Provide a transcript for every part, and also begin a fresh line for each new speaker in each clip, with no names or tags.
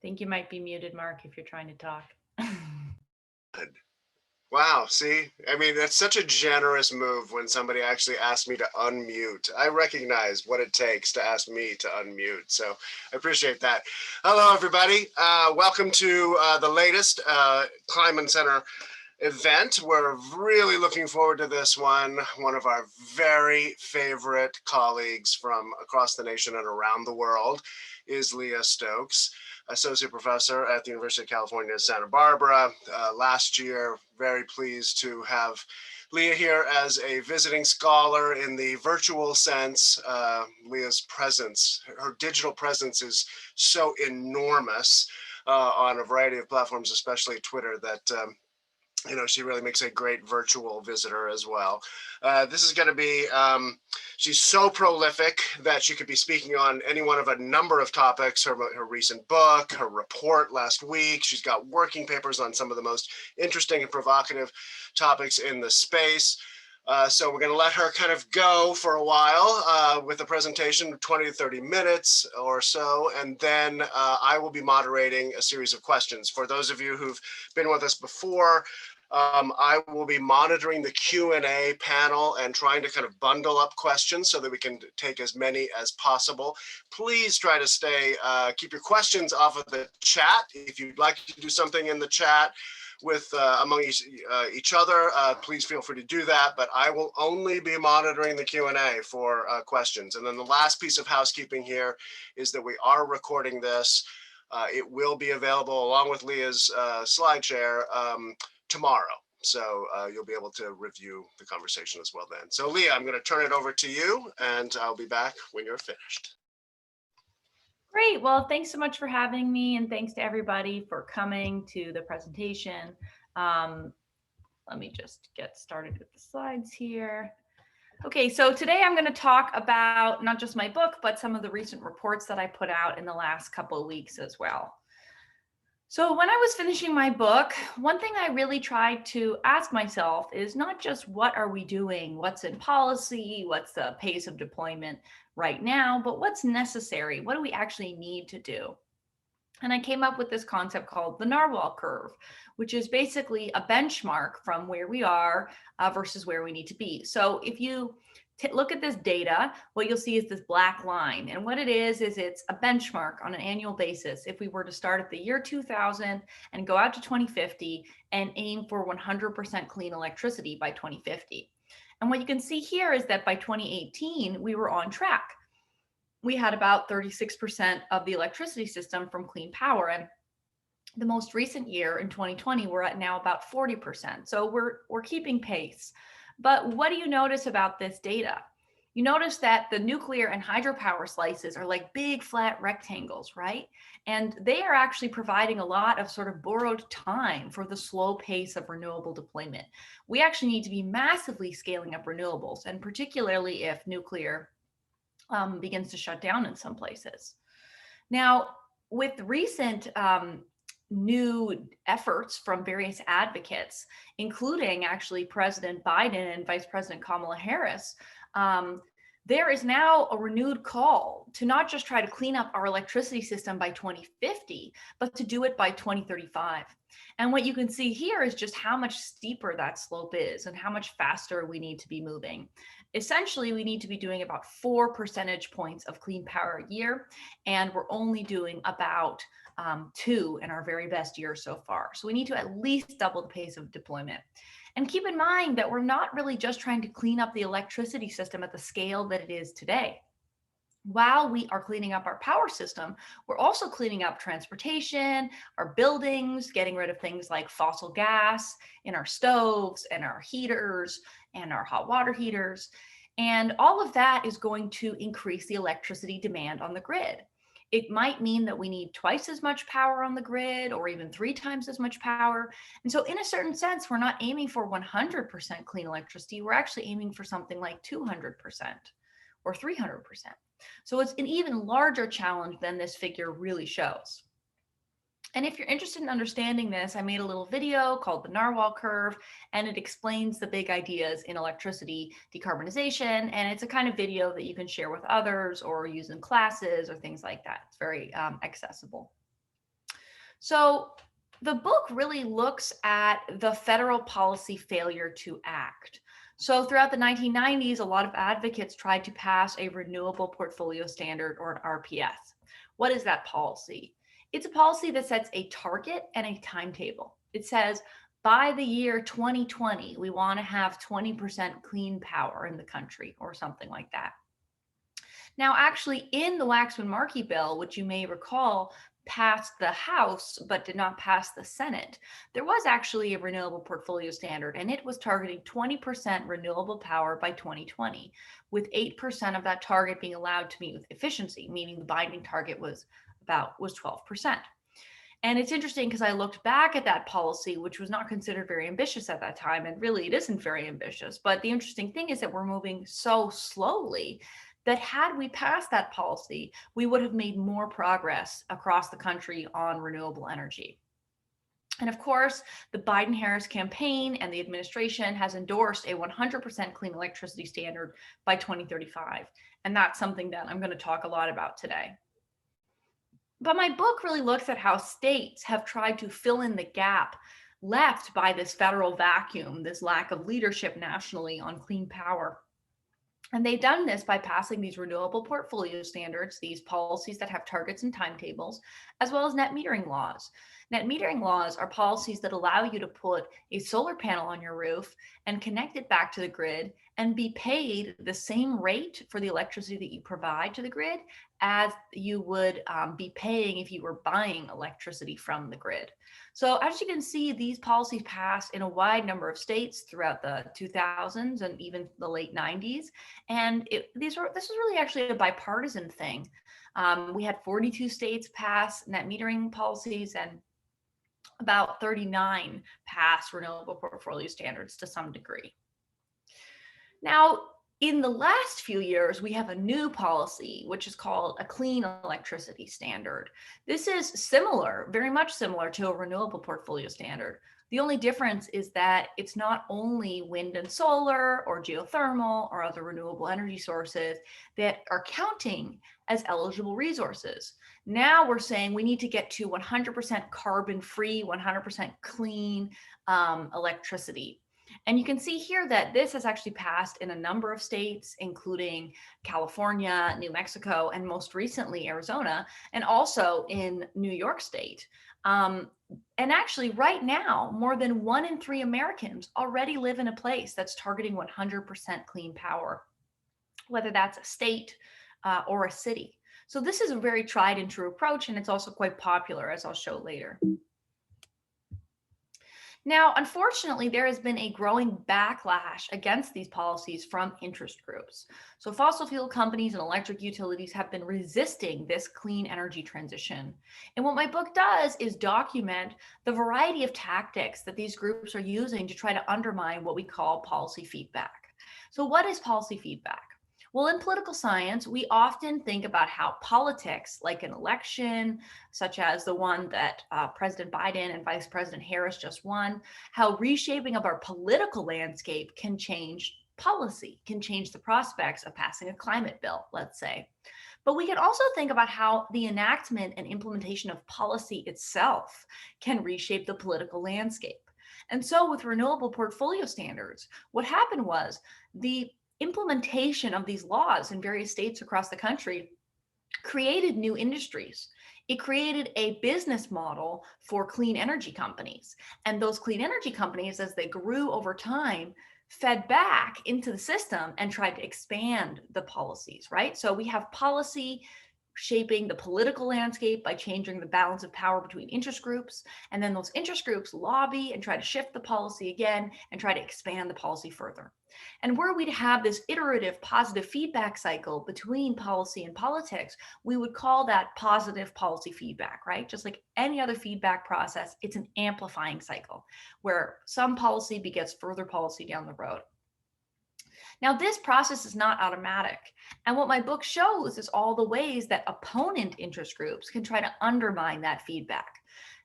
Think you might be muted, Mark, if you're trying to talk.
Good. Wow, see? I mean, that's such a generous move when somebody actually asks me to unmute. I recognize what it takes to ask me to unmute, so I appreciate that. Hello, everybody. Welcome to the latest Kleinman Center event. We're really looking forward to this one. One of our very favorite colleagues from across the nation and around the world is Leah Stokes, associate professor at the University of California, Santa Barbara. Last year, very pleased to have Leah here as a visiting scholar in the virtual sense. Leah's presence, her digital presence is so enormous on a variety of platforms, especially Twitter, that she really makes a great virtual visitor as well. This is going to be, she's so prolific that she could be speaking on any one of a number of topics, her recent book, her report last week. She's got working papers on some of the most interesting and provocative topics in the space. So we're going to let her kind of go for a while with the presentation, 20 to 30 minutes or so, and then I will be moderating a series of questions. For those of you who've been with us before, I will be monitoring the Q&A panel and trying to kind of bundle up questions so that we can take as many as possible. Please try to keep your questions off of the chat. If you'd like to do something in the chat with among each other, please feel free to do that, but I will only be monitoring the Q&A for questions. And then the last piece of housekeeping here is that we are recording this. It will be available along with Leah's slide share tomorrow. So you'll be able to review the conversation as well then. So Leah, I'm going to turn it over to you and I'll be back when you're finished.
Great. Well, thanks so much for having me, and thanks to everybody for coming to the presentation. Let me just get started with the slides here. Okay, so today I'm going to talk about not just my book, but some of the recent reports that I put out in the last couple of weeks as well. So when I was finishing my book, one thing I really tried to ask myself is not just what are we doing, what's in policy, what's the pace of deployment right now, but what's necessary, what do we actually need to do? And I came up with this concept called the Narwhal Curve, which is basically a benchmark from where we are versus where we need to be. So if you look at this data, what you'll see is this black line. And what it is it's a benchmark on an annual basis. If we were to start at the year 2000 and go out to 2050 and aim for 100% clean electricity by 2050. And what you can see here is that by 2018, we were on track. We had about 36% of the electricity system from clean power. And the most recent year in 2020, we're at now about 40%. So we're keeping pace. But what do you notice about this data? You notice that the nuclear and hydropower slices are like big flat rectangles, right? And they are actually providing a lot of sort of borrowed time for the slow pace of renewable deployment. We actually need to be massively scaling up renewables, and particularly if nuclear begins to shut down in some places. Now, with recent new efforts from various advocates, including actually President Biden and Vice President Kamala Harris, there is now a renewed call to not just try to clean up our electricity system by 2050, but to do it by 2035. And what you can see here is just how much steeper that slope is and how much faster we need to be moving. Essentially, we need to be doing about 4 percentage points of clean power a year, and we're only doing about 2 in our very best year so far. So we need to at least double the pace of deployment. And keep in mind that we're not really just trying to clean up the electricity system at the scale that it is today. While we are cleaning up our power system, we're also cleaning up transportation, our buildings, getting rid of things like fossil gas in our stoves and our heaters and our hot water heaters. And all of that is going to increase the electricity demand on the grid. It might mean that we need twice as much power on the grid or even 3 times as much power. And so in a certain sense, we're not aiming for 100% clean electricity. We're actually aiming for something like 200% or 300%. So it's an even larger challenge than this figure really shows. And if you're interested in understanding this, I made a little video called the Narwhal Curve, and it explains the big ideas in electricity decarbonization. And it's a kind of video that you can share with others or use in classes or things like that. It's very accessible. So the book really looks at the federal policy failure to act. So throughout the 1990s, a lot of advocates tried to pass a renewable portfolio standard, or an RPS. What is that policy? It's a policy that sets a target and a timetable. It says by the year 2020, we want to have 20% clean power in the country, or something like that. Now, actually, in the Waxman-Markey bill, which you may recall passed the House but did not pass the Senate, there was actually a renewable portfolio standard, and it was targeting 20% renewable power by 2020, with 8% of that target being allowed to meet with efficiency, meaning the binding target was 12%. And it's interesting because I looked back at that policy, which was not considered very ambitious at that time. And really, it isn't very ambitious. But the interesting thing is that we're moving so slowly that had we passed that policy, we would have made more progress across the country on renewable energy. And of course, the Biden-Harris campaign and the administration has endorsed a 100% clean electricity standard by 2035. And that's something that I'm going to talk a lot about today. But my book really looks at how states have tried to fill in the gap left by this federal vacuum, this lack of leadership nationally on clean power. And they've done this by passing these renewable portfolio standards, these policies that have targets and timetables, as well as net metering laws. Net metering laws are policies that allow you to put a solar panel on your roof and connect it back to the grid and be paid the same rate for the electricity that you provide to the grid as you would be paying if you were buying electricity from the grid. So as you can see, these policies passed in a wide number of states throughout the 2000s and even the late 90s. And this was really actually a bipartisan thing. We had 42 states pass net metering policies, and about 39 pass renewable portfolio standards to some degree. Now, in the last few years, we have a new policy, which is called a clean electricity standard. This is similar, very much similar to a renewable portfolio standard. The only difference is that it's not only wind and solar or geothermal or other renewable energy sources that are counting as eligible resources. Now we're saying we need to get to 100% carbon-free, 100% clean electricity. And you can see here that this has actually passed in a number of states, including California, New Mexico, and most recently Arizona, and also in New York State. And actually, right now, more than 1 in 3 Americans already live in a place that's targeting 100% clean power, whether that's a state or a city. So this is a very tried and true approach, and it's also quite popular, as I'll show later. Now, unfortunately, there has been a growing backlash against these policies from interest groups. So fossil fuel companies and electric utilities have been resisting this clean energy transition. And what my book does is document the variety of tactics that these groups are using to try to undermine what we call policy feedback. So what is policy feedback? Well, in political science, we often think about how politics, like an election, such as the one that President Biden and Vice President Harris just won, how reshaping of our political landscape can change policy, can change the prospects of passing a climate bill, let's say. But we can also think about how the enactment and implementation of policy itself can reshape the political landscape. And so with renewable portfolio standards, what happened was the implementation of these laws in various states across the country created new industries. It created a business model for clean energy companies. And those clean energy companies, as they grew over time, fed back into the system and tried to expand the policies, right? So we have policy shaping the political landscape by changing the balance of power between interest groups. And then those interest groups lobby and try to shift the policy again and try to expand the policy further. And were we to have this iterative positive feedback cycle between policy and politics, we would call that positive policy feedback, right? Just like any other feedback process, it's an amplifying cycle where some policy begets further policy down the road. Now, this process is not automatic. And what my book shows is all the ways that opponent interest groups can try to undermine that feedback.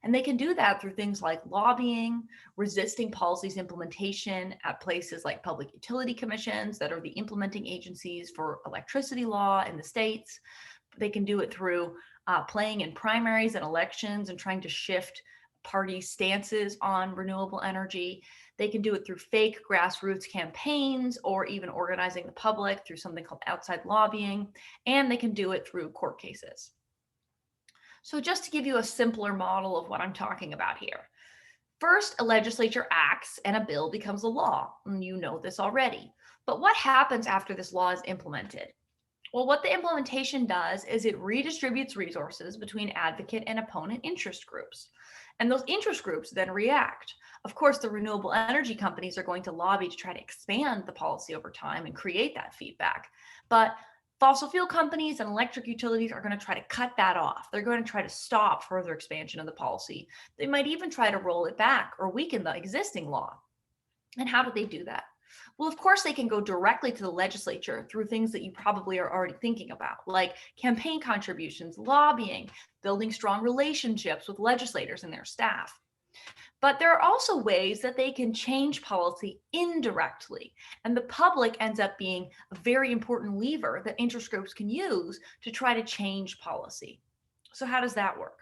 And they can do that through things like lobbying, resisting policies implementation at places like public utility commissions that are the implementing agencies for electricity law in the states. They can do it through playing in primaries and elections and trying to shift party stances on renewable energy. They can do it through fake grassroots campaigns or even organizing the public through something called outside lobbying. And they can do it through court cases. So just to give you a simpler model of what I'm talking about here. First, a legislature acts and a bill becomes a law. And you know this already. But what happens after this law is implemented? Well, what the implementation does is it redistributes resources between advocate and opponent interest groups. And those interest groups then react. Of course, the renewable energy companies are going to lobby to try to expand the policy over time and create that feedback. But fossil fuel companies and electric utilities are going to try to cut that off. They're going to try to stop further expansion of the policy. They might even try to roll it back or weaken the existing law. And how do they do that? Well, of course, they can go directly to the legislature through things that you probably are already thinking about, like campaign contributions, lobbying, building strong relationships with legislators and their staff. But there are also ways that they can change policy indirectly. And the public ends up being a very important lever that interest groups can use to try to change policy. So, how does that work?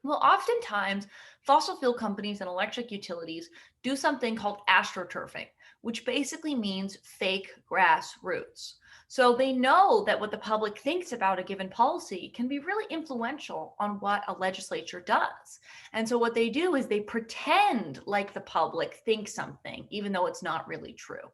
Well, oftentimes, fossil fuel companies and electric utilities do something called astroturfing, which basically means fake grassroots. So they know that what the public thinks about a given policy can be really influential on what a legislature does. And so what they do is they pretend like the public thinks something, even though it's not really true.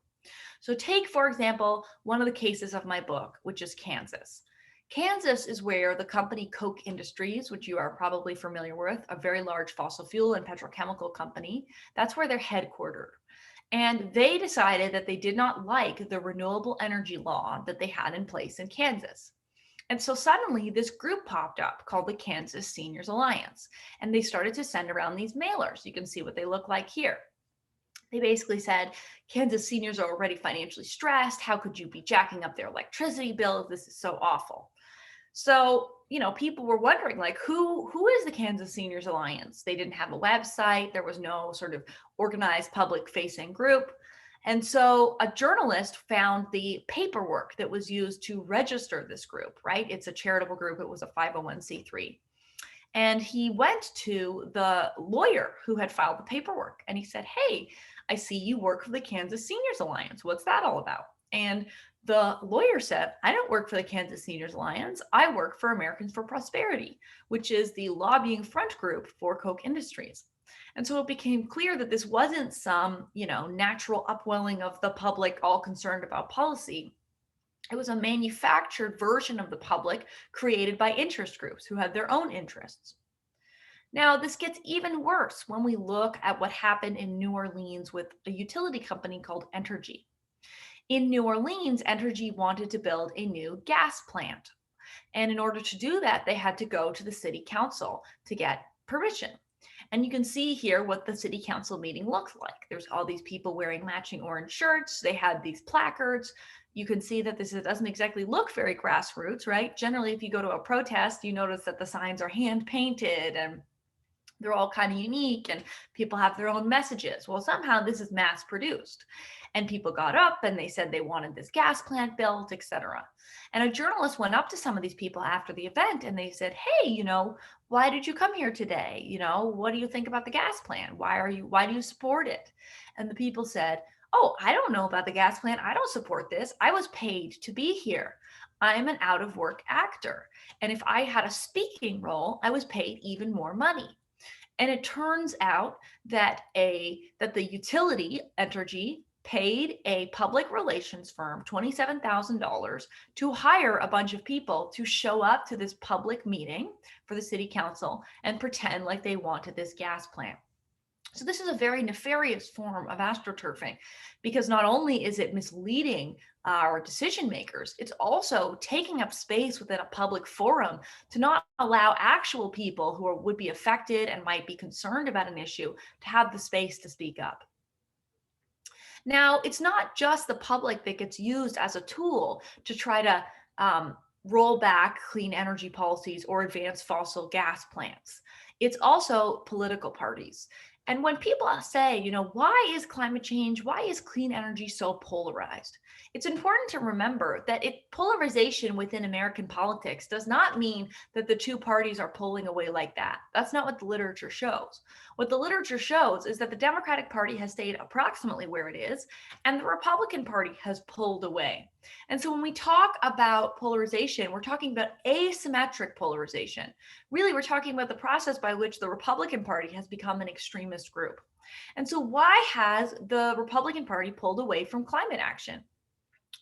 So take, for example, one of the cases of my book, which is Kansas. Kansas is where the company Koch Industries, which you are probably familiar with, a very large fossil fuel and petrochemical company, that's where they're headquartered. And they decided that they did not like the renewable energy law that they had in place in Kansas. And so suddenly this group popped up called the Kansas Seniors Alliance. And they started to send around these mailers. You can see what they look like here. They basically said, Kansas seniors are already financially stressed. How could you be jacking up their electricity bills? This is so awful. So, people were wondering, like, who is the Kansas Seniors Alliance? They didn't have a website. There was no sort of organized public facing group. And so a journalist found the paperwork that was used to register this group, right? It's a charitable group. It was a 501c3. And he went to the lawyer who had filed the paperwork and he said, "Hey, I see you work for the Kansas Seniors Alliance. What's that all about?" And the lawyer said, "I don't work for the Kansas Seniors Alliance. I work for Americans for Prosperity, which is the lobbying front group for Koch Industries." And so it became clear that this wasn't some, natural upwelling of the public all concerned about policy. It was a manufactured version of the public created by interest groups who had their own interests. Now, this gets even worse when we look at what happened in New Orleans with a utility company called Entergy. In New Orleans, Entergy wanted to build a new gas plant. And in order to do that, they had to go to the city council to get permission. And you can see here what the city council meeting looks like. There's all these people wearing matching orange shirts. They had these placards. You can see that this doesn't exactly look very grassroots, right? Generally, if you go to a protest, you notice that the signs are hand painted and they're all kind of unique and people have their own messages. Well, somehow this is mass produced. And people got up and they said they wanted this gas plant built, etc. And a journalist went up to some of these people after the event and they said, "Hey, why did you come here today? What do you think about the gas plant? Why do you support it?" And the people said, "Oh, I don't know about the gas plant. I don't support this. I was paid to be here. I'm an out of work actor. And if I had a speaking role, I was paid even more money." And it turns out that the utility, Entergy, paid a public relations firm $27,000 to hire a bunch of people to show up to this public meeting for the city council and pretend like they wanted this gas plant. So this is a very nefarious form of astroturfing because not only is it misleading our decision makers, it's also taking up space within a public forum to not allow actual people who would be affected and might be concerned about an issue to have the space to speak up. Now, it's not just the public that gets used as a tool to try to roll back clean energy policies or advance fossil gas plants. It's also political parties. And when people say, why is climate change, why is clean energy so polarized? It's important to remember that polarization within American politics does not mean that the two parties are pulling away like that. That's not what the literature shows. What the literature shows is that the Democratic Party has stayed approximately where it is, and the Republican Party has pulled away. And so when we talk about polarization, we're talking about asymmetric polarization. Really, we're talking about the process by which the Republican Party has become an extremist group. And so, why has the Republican Party pulled away from climate action?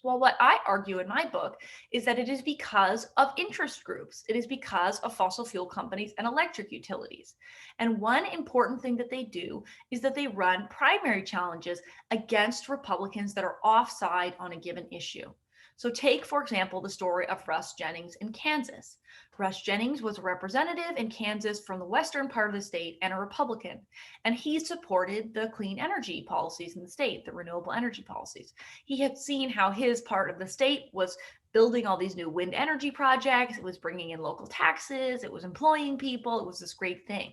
Well, what I argue in my book is that it is because of interest groups. It is because of fossil fuel companies and electric utilities. And one important thing that they do is that they run primary challenges against Republicans that are offside on a given issue. So, take, for example, the story of Russ Jennings in Kansas. Russ Jennings was a representative in Kansas from the western part of the state and a Republican. And he supported the clean energy policies in the state, the renewable energy policies. He had seen how his part of the state was building all these new wind energy projects. It was bringing in local taxes. It was employing people. It was this great thing.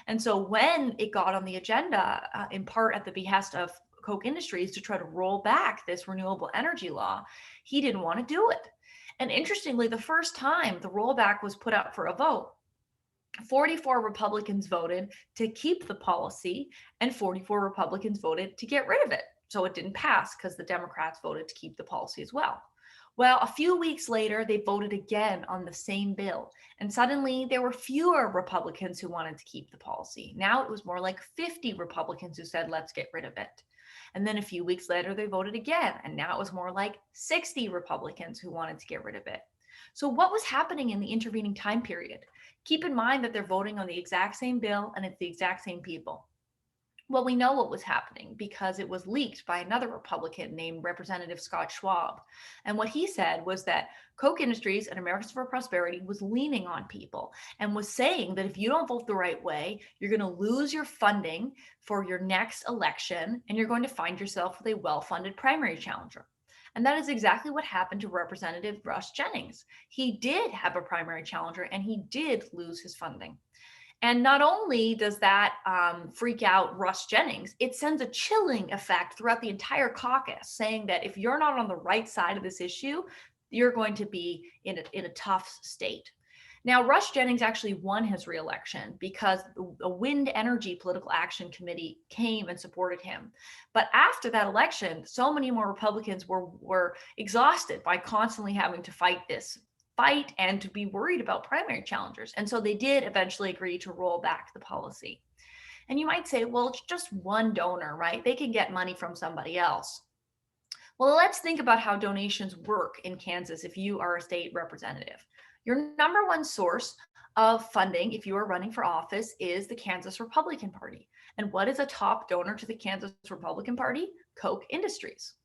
And so when it got on the agenda, in part at the behest of Koch Industries to try to roll back this renewable energy law, he didn't want to do it. And interestingly, the first time the rollback was put up for a vote, 44 Republicans voted to keep the policy and 44 Republicans voted to get rid of it. So it didn't pass because the Democrats voted to keep the policy as well. Well, a few weeks later, they voted again on the same bill. And suddenly there were fewer Republicans who wanted to keep the policy. Now it was more like 50 Republicans who said, let's get rid of it. And then a few weeks later, they voted again. And now it was more like 60 Republicans who wanted to get rid of it. So, what was happening in the intervening time period? Keep in mind that they're voting on the exact same bill and it's the exact same people. Well, we know what was happening because it was leaked by another Republican named Representative Scott Schwab. And what he said was that Koch Industries and Americans for Prosperity was leaning on people and was saying that if you don't vote the right way, you're going to lose your funding for your next election and you're going to find yourself with a well-funded primary challenger. And that is exactly what happened to Representative Russ Jennings. He did have a primary challenger and he did lose his funding. And not only does that freak out Russ Jennings, it sends a chilling effect throughout the entire caucus, saying that if you're not on the right side of this issue, you're going to be in a tough state. Now, Russ Jennings actually won his reelection because the Wind Energy Political Action Committee came and supported him. But after that election, so many more Republicans were exhausted by constantly having to fight and to be worried about primary challengers. And so they did eventually agree to roll back the policy. And you might say, well, it's just one donor, right? They can get money from somebody else. Well, let's think about how donations work in Kansas if you are a state representative. Your number one source of funding, if you are running for office, is the Kansas Republican Party. And what is a top donor to the Kansas Republican Party? Koch Industries.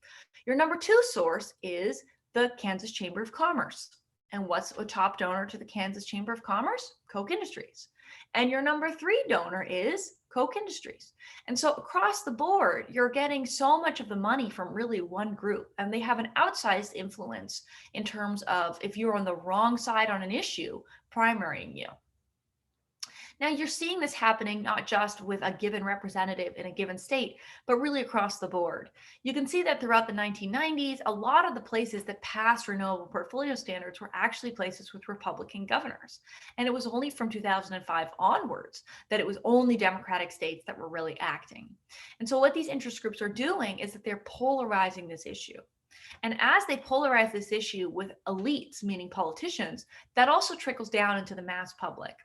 Your number two source is the Kansas Chamber of Commerce. And what's a top donor to the Kansas Chamber of Commerce? Koch Industries. And your number three donor is Koch Industries. And so across the board, you're getting so much of the money from really one group, and they have an outsized influence in terms of if you're on the wrong side on an issue, primarying you. Now you're seeing this happening not just with a given representative in a given state, but really across the board. You can see that throughout the 1990s, a lot of the places that passed renewable portfolio standards were actually places with Republican governors. And it was only from 2005 onwards that it was only Democratic states that were really acting. And so what these interest groups are doing is that they're polarizing this issue. And as they polarize this issue with elites, meaning politicians, that also trickles down into the mass public.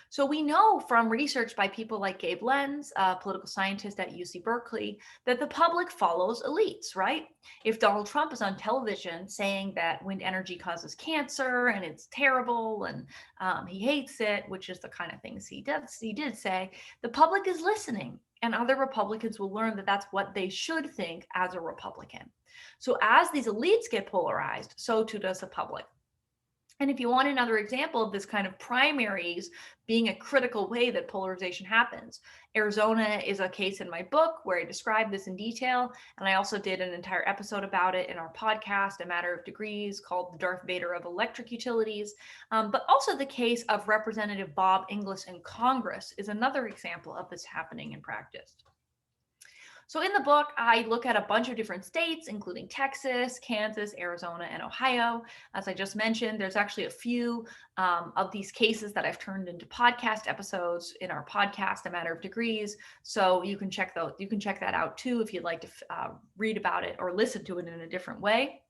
So we know from research by people like Gabe Lenz, a political scientist at UC Berkeley, that the public follows elites, right? If Donald Trump is on television saying that wind energy causes cancer and it's terrible and he hates it, which is the kind of things he did say, the public is listening, and other Republicans will learn that that's what they should think as a Republican. So as these elites get polarized, so too does the public. And if you want another example of this kind of primaries being a critical way that polarization happens, Arizona is a case in my book where I describe this in detail. And I also did an entire episode about it in our podcast, A Matter of Degrees, called The Darth Vader of Electric Utilities. But also the case of Representative Bob Inglis in Congress is another example of this happening in practice. So in the book, I look at a bunch of different states, including Texas, Kansas, Arizona, and Ohio. As I just mentioned, there's actually a few of these cases that I've turned into podcast episodes in our podcast, A Matter of Degrees. So you can check that out too if you'd like to read about it or listen to it in a different way.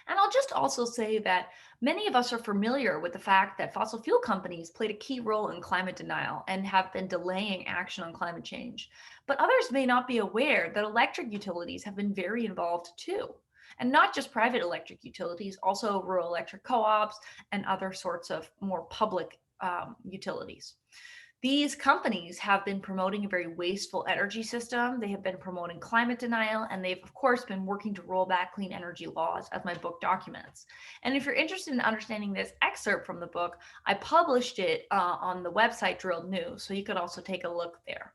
And I'll just also say that many of us are familiar with the fact that fossil fuel companies played a key role in climate denial and have been delaying action on climate change. But others may not be aware that electric utilities have been very involved too. And not just private electric utilities, also rural electric co ops and other sorts of more public utilities. These companies have been promoting a very wasteful energy system. They have been promoting climate denial, and they've, of course, been working to roll back clean energy laws, as my book documents. And if you're interested in understanding this excerpt from the book, I published it on the website Drilled News, so you could also take a look there.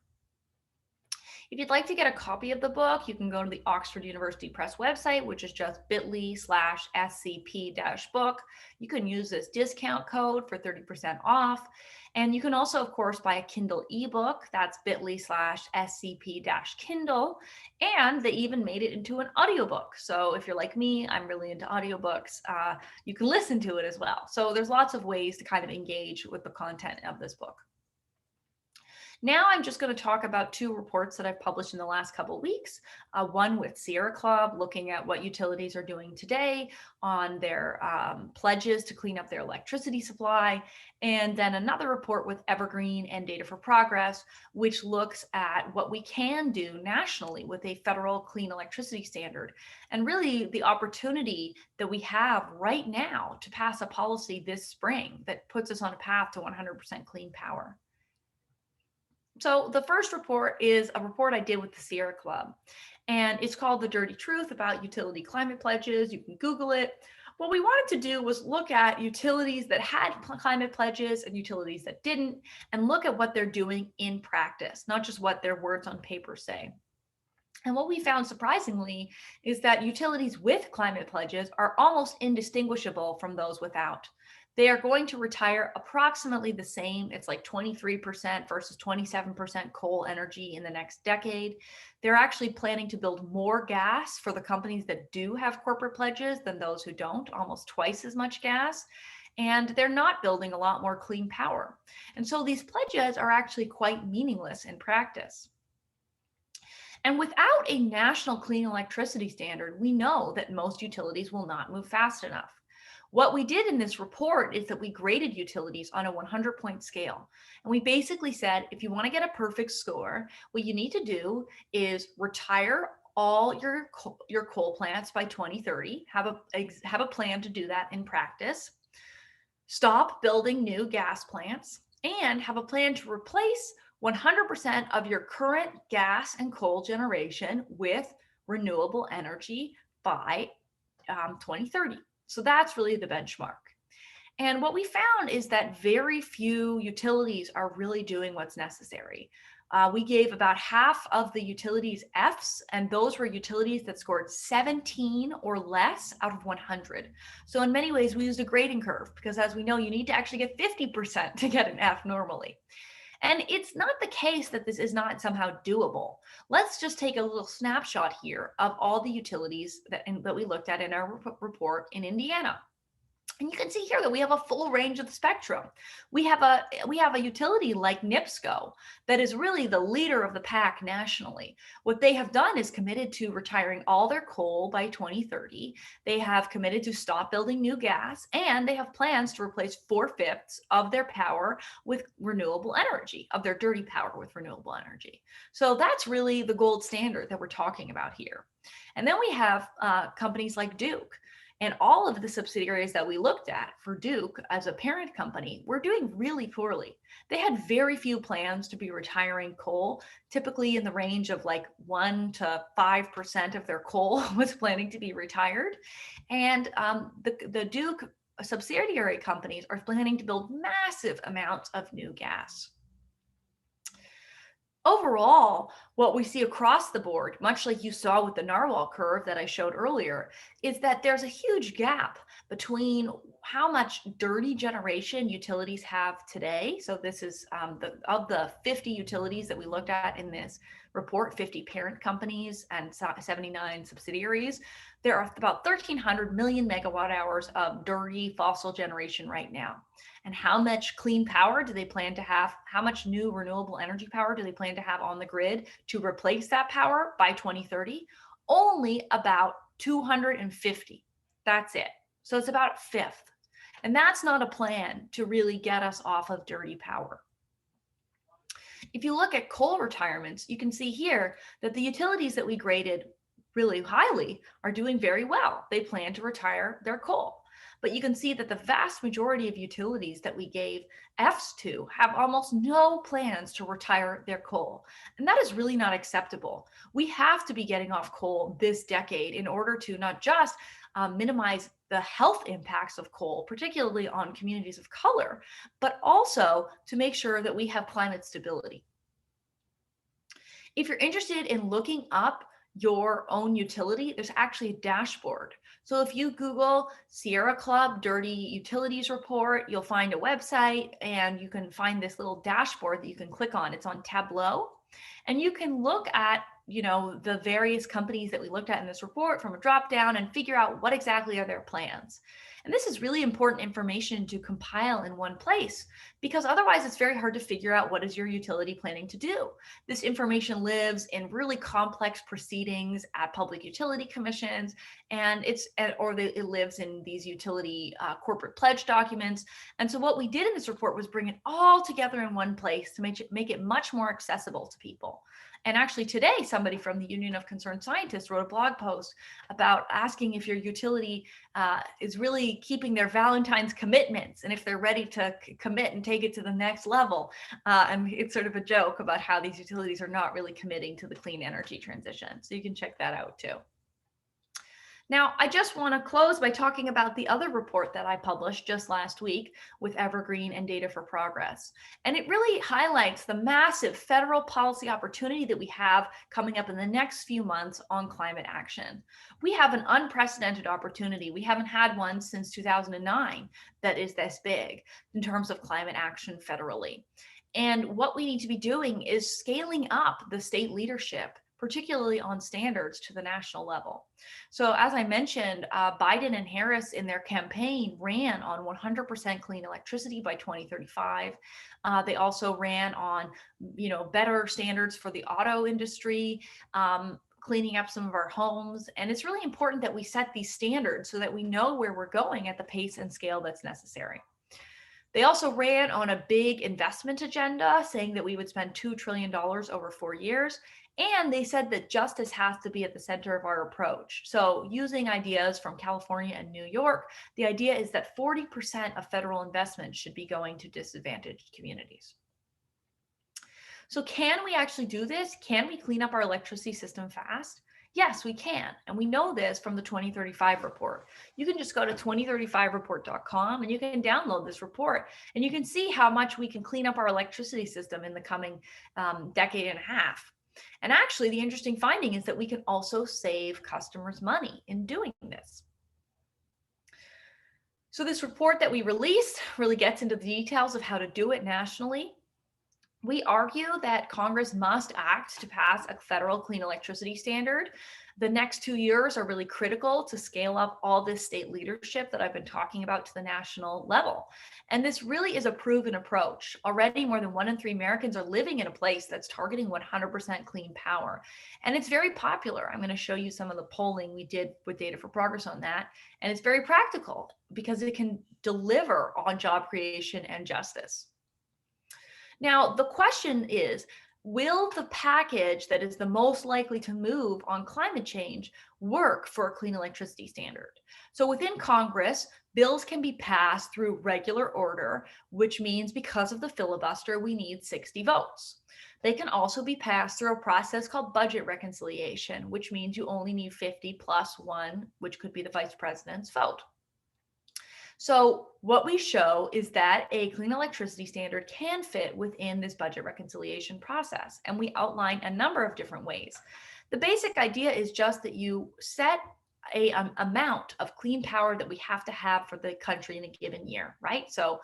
If you'd like to get a copy of the book, you can go to the Oxford University Press website, which is just bit.ly/scp-book. You can use this discount code for 30% off. And you can also, of course, buy a Kindle ebook. That's bit.ly/scp-kindle. And they even made it into an audiobook. So if you're like me, I'm really into audiobooks. You can listen to it as well. So there's lots of ways to kind of engage with the content of this book. Now I'm just going to talk about two reports that I've published in the last couple of weeks. One with Sierra Club, looking at what utilities are doing today on their pledges to clean up their electricity supply. And then another report with Evergreen and Data for Progress, which looks at what we can do nationally with a federal clean electricity standard. And really the opportunity that we have right now to pass a policy this spring that puts us on a path to 100% clean power. So the first report is a report I did with the Sierra Club, and it's called The Dirty Truth About Utility Climate Pledges. You can Google it. What we wanted to do was look at utilities that had climate pledges and utilities that didn't, and look at what they're doing in practice, not just what their words on paper say. And what we found surprisingly is that utilities with climate pledges are almost indistinguishable from those without. They are going to retire approximately the same. It's like 23% versus 27% coal energy in the next decade. They're actually planning to build more gas for the companies that do have corporate pledges than those who don't, almost twice as much gas. And they're not building a lot more clean power. And so these pledges are actually quite meaningless in practice. And without a national clean electricity standard, we know that most utilities will not move fast enough. What we did in this report is that we graded utilities on a 100-point scale. And we basically said, if you want to get a perfect score, what you need to do is retire all your coal plants by 2030, have a plan to do that in practice, stop building new gas plants, and have a plan to replace 100% of your current gas and coal generation with renewable energy by 2030. So that's really the benchmark. And what we found is that very few utilities are really doing what's necessary. We gave about half of the utilities Fs, and those were utilities that scored 17 or less out of 100. So in many ways, we used a grading curve because, as we know, you need to actually get 50% to get an F normally. And it's not the case that this is not somehow doable. Let's just take a little snapshot here of all the utilities that we looked at in our report in Indiana. And you can see here that we have a full range of the spectrum. We have a utility like NIPSCO that is really the leader of the pack nationally. What they have done is committed to retiring all their coal by 2030. They have committed to stop building new gas, and they have plans to replace 4/5 of their power with renewable energy, of their dirty power with renewable energy. So that's really the gold standard that we're talking about here. And then we have companies like Duke. And all of the subsidiaries that we looked at for Duke as a parent company were doing really poorly. They had very few plans to be retiring coal, typically in the range of like 1 to 5% of their coal was planning to be retired. And the Duke subsidiary companies are planning to build massive amounts of new gas. Overall, what we see across the board, much like you saw with the Narwhal Curve that I showed earlier, is that there's a huge gap between how much dirty generation utilities have today. So this is of the 50 utilities that we looked at in this report, 50 parent companies and 79 subsidiaries. There are about 1,300 million megawatt hours of dirty fossil generation right now. And how much clean power do they plan to have? How much new renewable energy power do they plan to have on the grid to replace that power by 2030? Only about 250. That's it. So it's about a fifth. And that's not a plan to really get us off of dirty power. If you look at coal retirements, you can see here that the utilities that we graded really highly are doing very well. They plan to retire their coal. But you can see that the vast majority of utilities that we gave Fs to have almost no plans to retire their coal. And that is really not acceptable. We have to be getting off coal this decade in order to not just minimize the health impacts of coal, particularly on communities of color, but also to make sure that we have climate stability. If you're interested in looking up your own utility, there's actually a dashboard. So if you Google Sierra Club Dirty Utilities Report, you'll find a website and you can find this little dashboard that you can click on. It's on Tableau. And you can look at the various companies that we looked at in this report from a drop down and figure out what exactly are their plans. And this is really important information to compile in one place, because otherwise it's very hard to figure out what is your utility planning to do. This information lives in really complex proceedings at public utility commissions, and it lives in these utility corporate pledge documents. And so what we did in this report was bring it all together in one place to make it much more accessible to people. And actually today, somebody from the Union of Concerned Scientists wrote a blog post about asking if your utility is really keeping their Valentine's commitments and if they're ready to commit and take it to the next level. And it's sort of a joke about how these utilities are not really committing to the clean energy transition. So you can check that out too. Now, I just want to close by talking about the other report that I published just last week with Evergreen and Data for Progress. And it really highlights the massive federal policy opportunity that we have coming up in the next few months on climate action. We have an unprecedented opportunity. We haven't had one since 2009 that is this big in terms of climate action federally. And what we need to be doing is scaling up the state leadership, particularly on standards, to the national level. So as I mentioned, Biden and Harris in their campaign ran on 100% clean electricity by 2035. They also ran on, better standards for the auto industry, cleaning up some of our homes. And it's really important that we set these standards so that we know where we're going at the pace and scale that's necessary. They also ran on a big investment agenda, saying that we would spend $2 trillion over 4 years. And they said that justice has to be at the center of our approach. So using ideas from California and New York, the idea is that 40% of federal investment should be going to disadvantaged communities. So can we actually do this? Can we clean up our electricity system fast? Yes, we can. And we know this from the 2035 report. You can just go to 2035report.com and you can download this report and you can see how much we can clean up our electricity system in the coming decade and a half. And actually, the interesting finding is that we can also save customers money in doing this. So this report that we released really gets into the details of how to do it nationally. We argue that Congress must act to pass a federal clean electricity standard. The next 2 years are really critical to scale up all this state leadership that I've been talking about to the national level. And this really is a proven approach. Already more than 1 in 3 Americans are living in a place that's targeting 100% clean power. And it's very popular. I'm going to show you some of the polling we did with Data for Progress on that. And it's very practical because it can deliver on job creation and justice. Now, the question is, will the package that is the most likely to move on climate change work for a clean electricity standard? So within Congress, bills can be passed through regular order, which means because of the filibuster, we need 60 votes. They can also be passed through a process called budget reconciliation, which means you only need 50 plus 1, which could be the vice president's vote. So, what we show is that a clean electricity standard can fit within this budget reconciliation process, and we outline a number of different ways. The basic idea is just that you set a amount of clean power that we have to have for the country in a given year, right? So,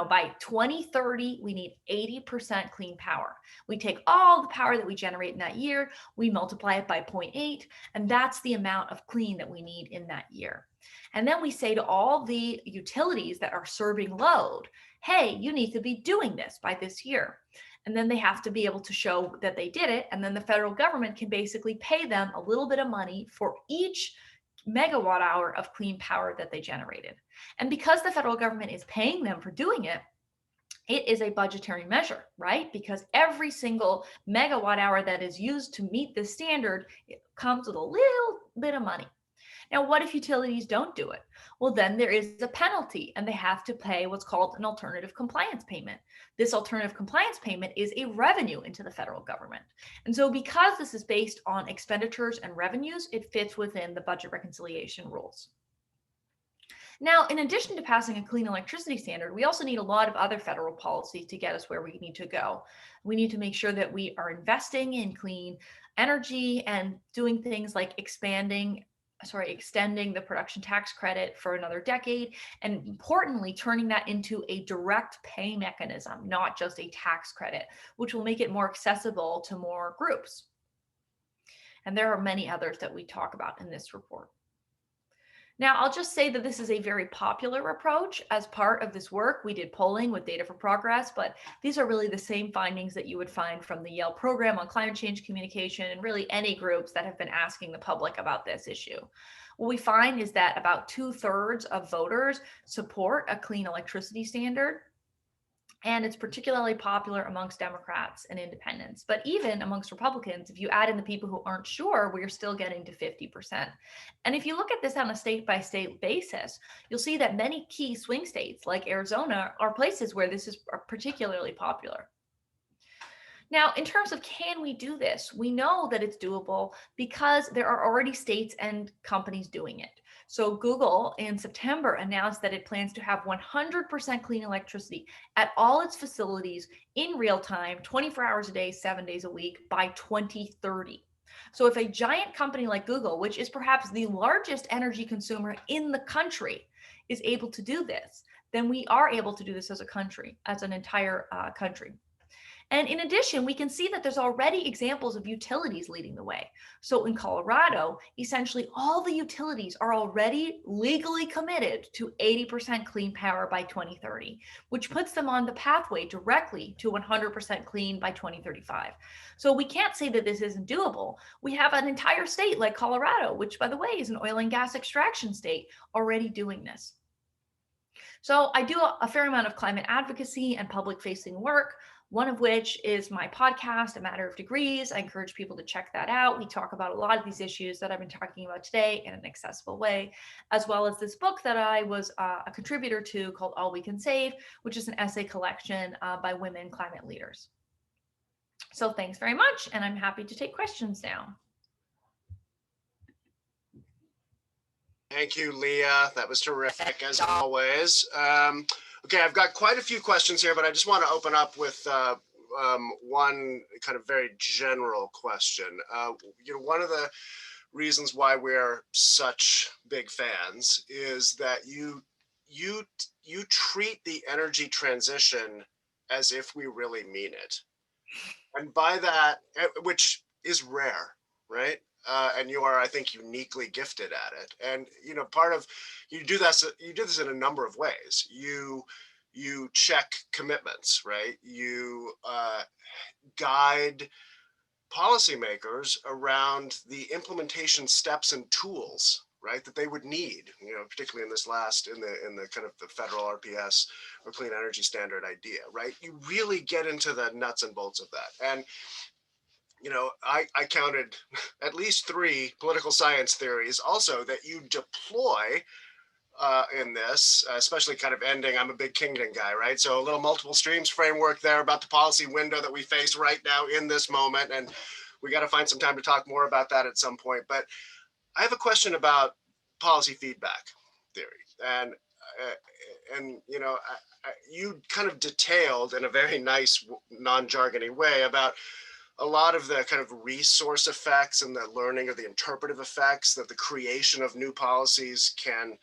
by 2030, we need 80% clean power. We take all the power that we generate in that year, we multiply it by zero point 0.8, and that's the amount of clean that we need in that year. And then we say to all the utilities that are serving load, hey, you need to be doing this by this year. And then they have to be able to show that they did it. And then the federal government can basically pay them a little bit of money for each megawatt hour of clean power that they generated. And because the federal government is paying them for doing it, it is a budgetary measure, right? Because every single megawatt hour that is used to meet this standard, it comes with a little bit of money. Now, what if utilities don't do it? Well, then there is a penalty and they have to pay what's called an alternative compliance payment. This alternative compliance payment is a revenue into the federal government. And so, because this is based on expenditures and revenues, it fits within the budget reconciliation rules. Now, in addition to passing a clean electricity standard, we also need a lot of other federal policy to get us where we need to go. We need to make sure that we are investing in clean energy and doing things like extending the production tax credit for another decade, and importantly, turning that into a direct pay mechanism, not just a tax credit, which will make it more accessible to more groups. And there are many others that we talk about in this report. Now, I'll just say that this is a very popular approach. As part of this work, we did polling with Data for Progress, but these are really the same findings that you would find from the Yale program on climate change communication and really any groups that have been asking the public about this issue. What we find is that about 2/3 of voters support a clean electricity standard. And it's particularly popular amongst Democrats and independents. But even amongst Republicans, if you add in the people who aren't sure, we're still getting to 50%. And if you look at this on a state by state basis, you'll see that many key swing states like Arizona are places where this is particularly popular. Now, in terms of can we do this, we know that it's doable because there are already states and companies doing it. So Google in September announced that it plans to have 100% clean electricity at all its facilities in real time, 24 hours a day, 7 days a week by 2030. So if a giant company like Google, which is perhaps the largest energy consumer in the country, is able to do this, then we are able to do this as a country, as an entire country. And in addition, we can see that there's already examples of utilities leading the way. So in Colorado, essentially all the utilities are already legally committed to 80% clean power by 2030, which puts them on the pathway directly to 100% clean by 2035. So we can't say that this isn't doable. We have an entire state like Colorado, which by the way is an oil and gas extraction state, already doing this. So I do a fair amount of climate advocacy and public facing work, one of which is my podcast, A Matter of Degrees. I encourage people to check that out. We talk about a lot of these issues that I've been talking about today in an accessible way, as well as this book that I was a contributor to called All We Can Save, which is an essay collection by women climate leaders. So thanks very much, and I'm happy to take questions now.
Thank you, Leah. That was terrific, as always. Okay, I've got quite a few questions here, but I just want to open up with one kind of very general question. One of the reasons why we're such big fans is that you treat the energy transition as if we really mean it, and by that, which is rare, right? And you are, I think, uniquely gifted at it. And part of you do this in a number of ways. You check commitments, right? You guide policymakers around the implementation steps and tools, right, that they would need, particularly in the kind of the federal RPS or clean energy standard idea, right? You really get into the nuts and bolts of that. And I counted at least 3 political science theories also that you deploy in this, especially kind of ending. I'm a big Kingdon guy, right? So a little multiple streams framework there about the policy window that we face right now in this moment. And we got to find some time to talk more about that at some point. But I have a question about policy feedback theory. And and you kind of detailed in a very nice, non-jargony way about a lot of the kind of resource effects and the learning of the interpretive effects that the creation of new policies can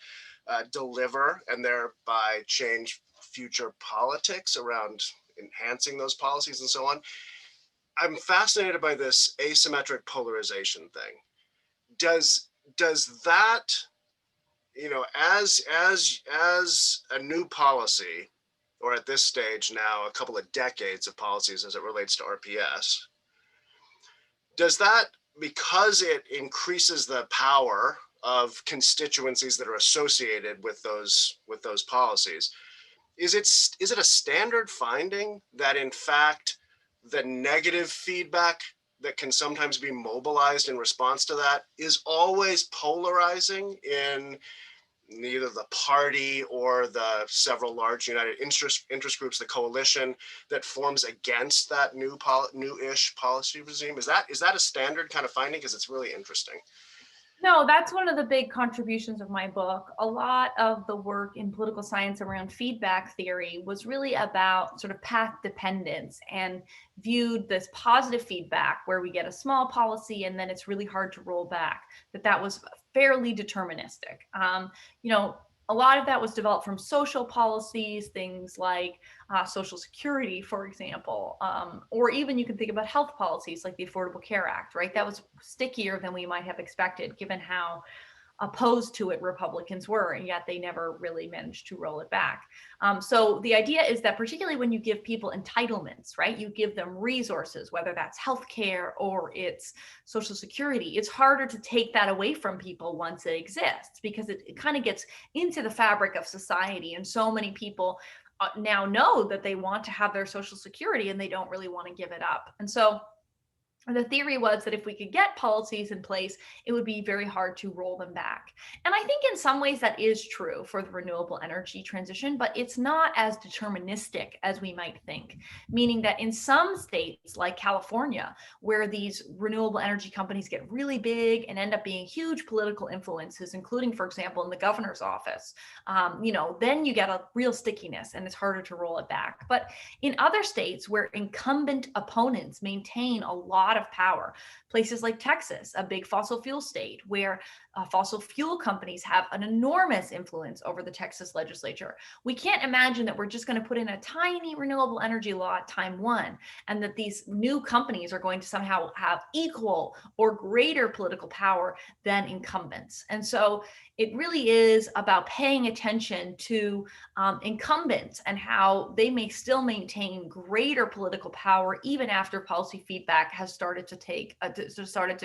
deliver, and thereby change future politics around enhancing those policies and so on. I'm fascinated by this asymmetric polarization thing. Does that, as a new policy, or at this stage now a couple of decades of policies as it relates to RPS, does that, because it increases the power of constituencies that are associated with those policies, is it a standard finding that in fact the negative feedback that can sometimes be mobilized in response to that is always polarizing in neither the party or the several large united interest groups, the coalition that forms against that new-ish policy regime? Is that a standard kind of finding? Because it's really interesting.
No, that's one of the big contributions of my book. A lot of the work in political science around feedback theory was really about sort of path dependence, and viewed this positive feedback where we get a small policy and then it's really hard to roll back, that was fairly deterministic. A lot of that was developed from social policies, things like Social Security, for example, or even you can think about health policies like the Affordable Care Act, right? That was stickier than we might have expected, given how opposed to it Republicans were, and yet they never really managed to roll it back. So the idea is that particularly when you give people entitlements, right, you give them resources, whether that's healthcare or it's Social Security, it's harder to take that away from people once it exists, because it kind of gets into the fabric of society. And so many people now know that they want to have their Social Security and they don't really want to give it up. And so the theory was that if we could get policies in place, it would be very hard to roll them back. And I think in some ways that is true for the renewable energy transition, but it's not as deterministic as we might think. Meaning that in some states like California, where these renewable energy companies get really big and end up being huge political influences, including, for example, in the governor's office, then you get a real stickiness and it's harder to roll it back. But in other states where incumbent opponents maintain a lot of power, places like Texas, a big fossil fuel state, where fossil fuel companies have an enormous influence over the Texas legislature, we can't imagine that we're just going to put in a tiny renewable energy law at time one, and that these new companies are going to somehow have equal or greater political power than incumbents. And so it really is about paying attention to incumbents and how they may still maintain greater political power even after policy feedback has started to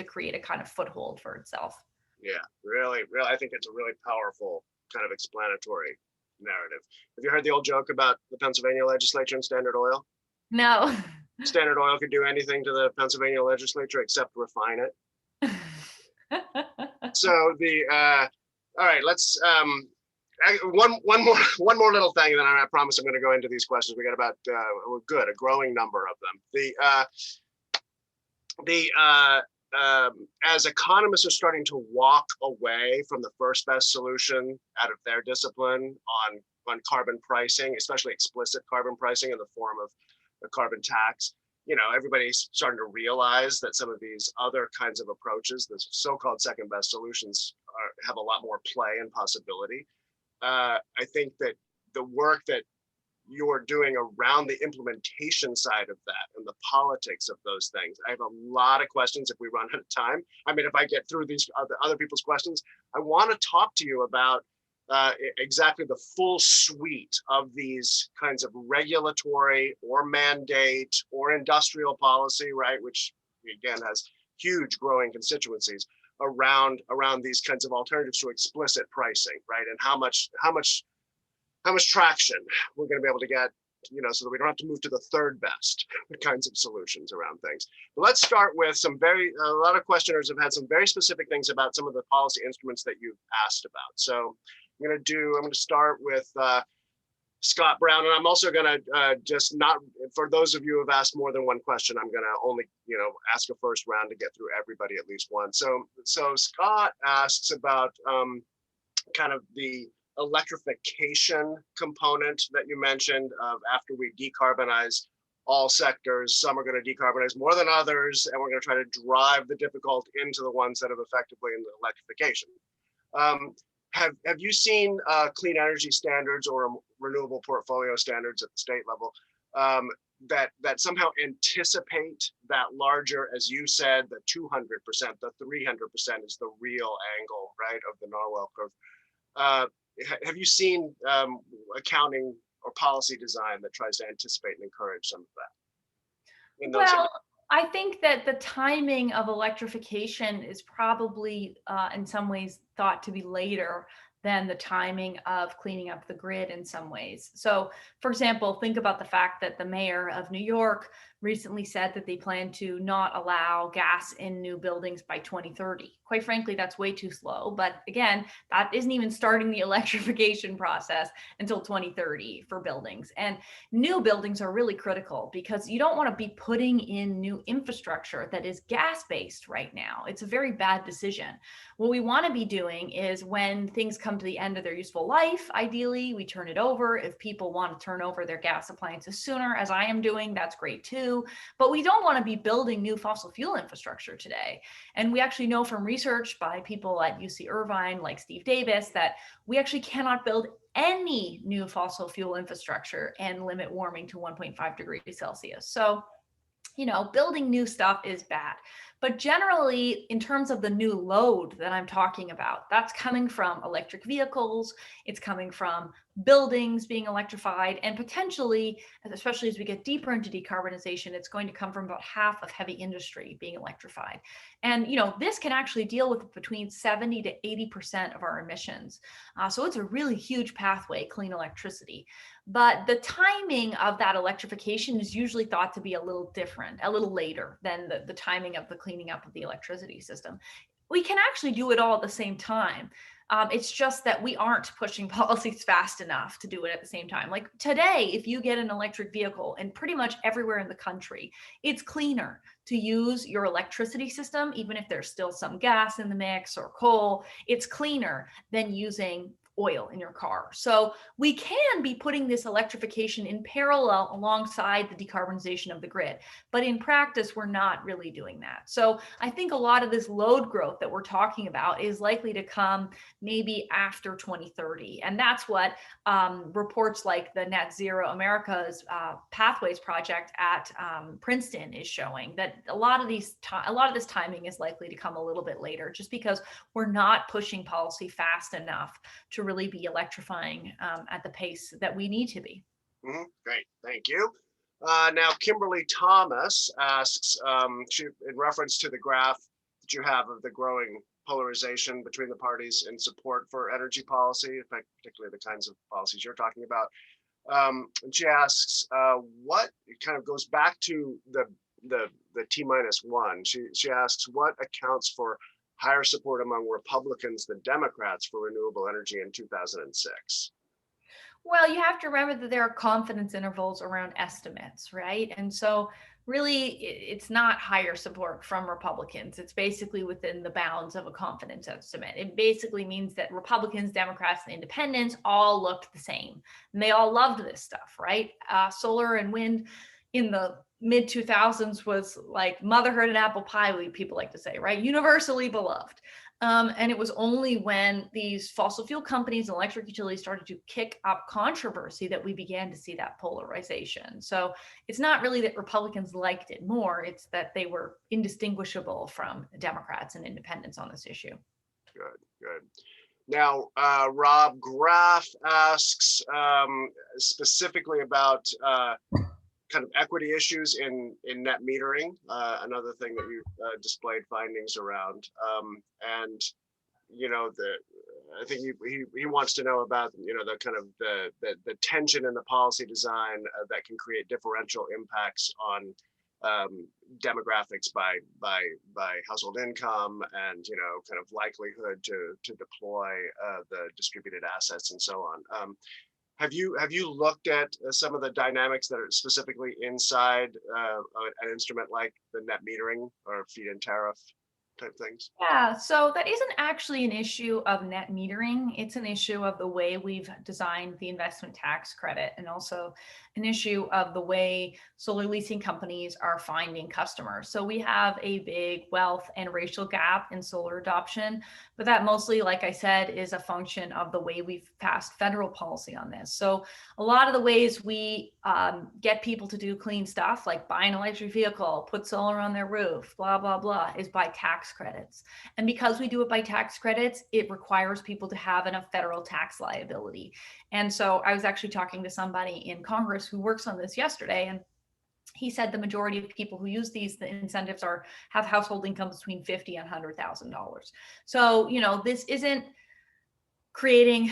create a kind of foothold for itself.
Yeah, really, really, I think it's a really powerful kind of explanatory narrative. Have you heard the old joke about the Pennsylvania legislature and Standard Oil?
No.
Standard Oil could do anything to the Pennsylvania legislature except refine it. So all right, let's one more little thing, and then I promise I'm going to go into these questions. We got about a growing number of them. As economists are starting to walk away from the first best solution out of their discipline on carbon pricing, especially explicit carbon pricing in the form of a carbon tax, everybody's starting to realize that some of these other kinds of approaches, the so-called second best solutions, have a lot more play and possibility. I think that the work that you're doing around the implementation side of that and the politics of those things, I have a lot of questions if we run out of time. I mean, if I get through these other people's questions, I want to talk to you about exactly the full suite of these kinds of regulatory or mandate or industrial policy, right, which again has huge growing constituencies around these kinds of alternatives to explicit pricing, right, and how much traction we're going to be able to get, so that we don't have to move to the third best kinds of solutions around things. But let's start with a lot of questioners have had some very specific things about some of the policy instruments that you've asked about. So I'm going to start with Scott Brown, and I'm also going to just not, for those of you who have asked more than one question, I'm going to only, ask a first round to get through everybody at least once. So Scott asks about kind of the electrification component that you mentioned of after we decarbonize all sectors, some are going to decarbonize more than others, and we're going to try to drive the difficult into the ones that have effectively in the electrification. Um, have you seen clean energy standards or renewable portfolio standards at the state level that somehow anticipate that larger, as you said, the 200%, the 300% is the real angle, right, of the Narwhal Curve? Uh, have you seen accounting or policy design that tries to anticipate and encourage some of that in those areas?
Well, I think that the timing of electrification is probably in some ways thought to be later than the timing of cleaning up the grid in some ways. So, for example, think about the fact that the mayor of New York recently said that they plan to not allow gas in new buildings by 2030. Quite frankly, that's way too slow. But again, that isn't even starting the electrification process until 2030 for buildings. And new buildings are really critical because you don't want to be putting in new infrastructure that is gas based right now. It's a very bad decision. What we want to be doing is when things come to the end of their useful life, ideally, we turn it over. If people want to turn over their gas appliances sooner, as I am doing, that's great too. But we don't want to be building new fossil fuel infrastructure today. And we actually know from research by people at UC Irvine, like Steve Davis, that we actually cannot build any new fossil fuel infrastructure and limit warming to 1.5 degrees Celsius. So, building new stuff is bad. But generally, in terms of the new load that I'm talking about, that's coming from electric vehicles, it's coming from buildings being electrified, and potentially, especially as we get deeper into decarbonization, it's going to come from about half of heavy industry being electrified. And this can actually deal with between 70 to 80% of our emissions. So it's a really huge pathway, clean electricity. But the timing of that electrification is usually thought to be a little different, a little later than the timing of the cleaning up of the electricity system. We can actually do it all at the same time. It's just that we aren't pushing policies fast enough to do it at the same time. Like today, if you get an electric vehicle, and pretty much everywhere in the country, it's cleaner to use your electricity system, even if there's still some gas in the mix or coal, it's cleaner than using oil in your car. So we can be putting this electrification in parallel alongside the decarbonization of the grid. But in practice, we're not really doing that. So I think a lot of this load growth that we're talking about is likely to come maybe after 2030. And that's what reports like the Net Zero America's Pathways Project at Princeton is showing, that a lot of this timing is likely to come a little bit later, just because we're not pushing policy fast enough to really be electrifying at the pace that we need to be.
Great, thank you. Now, Kimberly Thomas asks, in reference to the graph that you have of the growing polarization between the parties in support for energy policy, particularly the kinds of policies you're talking about. And she asks, what, it kind of goes back to the T-1. She asks, what accounts for higher support among Republicans than Democrats for renewable energy in 2006?
Well, you have to remember that there are confidence intervals around estimates, right? And so really it's not higher support from Republicans. It's basically within the bounds of a confidence estimate. It basically means that Republicans, Democrats, and independents all looked the same. And they all loved this stuff, right? Solar and wind in the mid 2000s was like motherhood and apple pie, people like to say, right? Universally beloved. And it was only when these fossil fuel companies and electric utilities started to kick up controversy that we began to see that polarization. So it's not really that Republicans liked it more, it's that they were indistinguishable from Democrats and independents on this issue.
Good. Now, Rob Graff asks specifically about kind of equity issues in net metering, another thing that you displayed findings around. And, I think he wants to know about, the kind of the tension in the policy design that can create differential impacts on demographics by household income and, kind of likelihood to deploy the distributed assets and so on. Have you looked at some of the dynamics that are specifically inside an instrument like the net metering or feed-in tariff? type things?
Yeah, so that isn't actually an issue of net metering. It's an issue of the way we've designed the investment tax credit, and also an issue of the way solar leasing companies are finding customers. So we have a big wealth and racial gap in solar adoption, but that mostly, like I said, is a function of the way we've passed federal policy on this. So a lot of the ways we get people to do clean stuff, like buy an electric vehicle, put solar on their roof, blah, blah, blah, is by tax credits. And because we do it by tax credits, it requires people to have enough federal tax liability. And so I was actually talking to somebody in Congress who works on this yesterday, and he said the majority of people who use the incentives have household incomes between $50,000 and $100,000. So, this isn't creating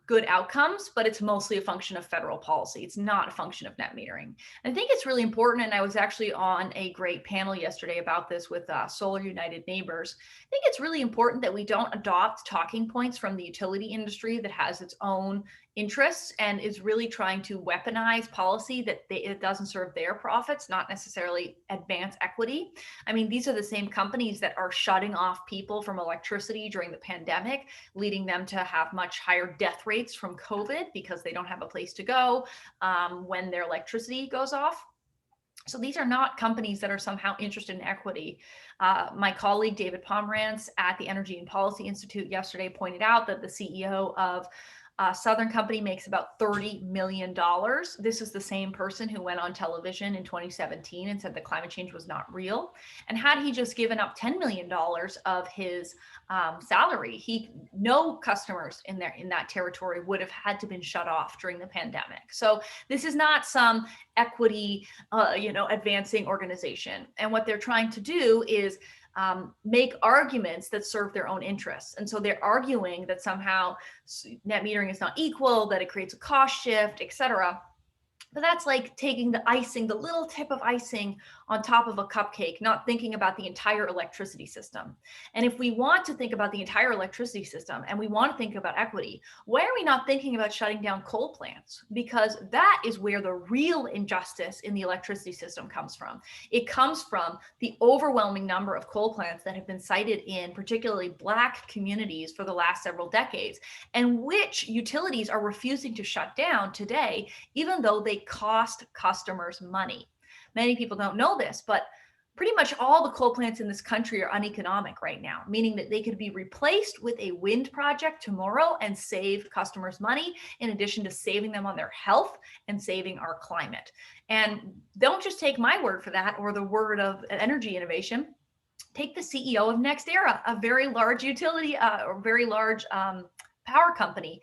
good outcomes, but it's mostly a function of federal policy. It's not a function of net metering. I think it's really important, and I was actually on a great panel yesterday about this with Solar United Neighbors. I think it's really important that we don't adopt talking points from the utility industry that has its own interests and is really trying to weaponize policy that it doesn't serve their profits, not necessarily advance equity. I mean, these are the same companies that are shutting off people from electricity during the pandemic, leading them to have much higher death rates from COVID because they don't have a place to go when their electricity goes off. So these are not companies that are somehow interested in equity. My colleague David Pomerantz at the Energy and Policy Institute yesterday pointed out that the CEO of Southern Company makes about $30 million. This is the same person who went on television in 2017 and said that climate change was not real. And had he just given up $10 million of his salary, no customers in that territory would have had to been shut off during the pandemic. So this is not some equity, advancing organization. And what they're trying to do is make arguments that serve their own interests. And so they're arguing that somehow net metering is not equal, that it creates a cost shift, et cetera. But that's like taking the little tip of icing on top of a cupcake, not thinking about the entire electricity system. And if we want to think about the entire electricity system and we want to think about equity, why are we not thinking about shutting down coal plants? Because that is where the real injustice in the electricity system comes from. It comes from the overwhelming number of coal plants that have been sited in particularly Black communities for the last several decades, and which utilities are refusing to shut down today, even though they cost customers money. Many people don't know this, but pretty much all the coal plants in this country are uneconomic right now, meaning that they could be replaced with a wind project tomorrow and save customers money, in addition to saving them on their health and saving our climate. And don't just take my word for that or the word of energy innovation. Take the CEO of NextEra, a very large utility or very large power company,